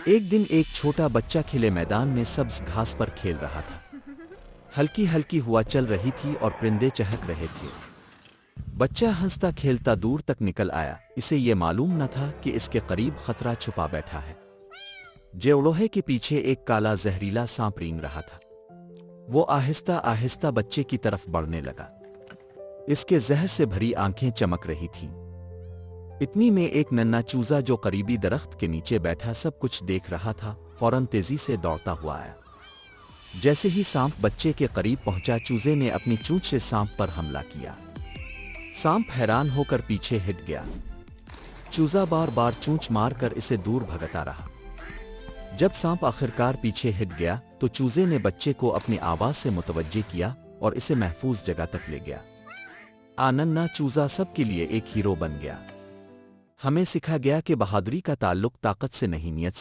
ایک دن ایک چھوٹا بچہ کھلے میدان میں سبز گھاس پر کھیل رہا تھا۔ ہلکی ہلکی ہوا چل رہی تھی اور پرندے چہک رہے تھے۔ بچہ ہنستا کھیلتا دور تک نکل آیا، اسے یہ معلوم نہ تھا کہ اس کے قریب خطرہ چھپا بیٹھا ہے۔ جیوڑوہے کے پیچھے ایک کالا زہریلا سانپ رینگ رہا تھا۔ وہ آہستہ آہستہ بچے کی طرف بڑھنے لگا۔ اس کے زہر سے بھری آنکھیں چمک رہی تھیں۔ اتنی میں ایک ننھا چوزا جو قریبی درخت کے نیچے بیٹھا سب کچھ دیکھ رہا تھا، فوراً تیزی سے دوڑتا ہوا آیا۔ جیسے ہی سانپ بچے کے قریب پہنچا، چوزے نے اپنی چونچ سے سانپ پر حملہ کیا۔ سانپ حیران ہو کر پیچھے ہٹ گیا۔ چوزا بار بار چونچ مار کر اسے دور بھگاتا رہا۔ جب سانپ آخرکار پیچھے ہٹ گیا تو چوزے نے بچے کو اپنی آواز سے متوجہ کیا اور اسے محفوظ جگہ تک لے گیا۔ ننھا چوزا سب کے لیے ایک ہیرو بن گیا۔ ہمیں سکھا گیا کہ بہادری کا تعلق طاقت سے نہیں، نیت سے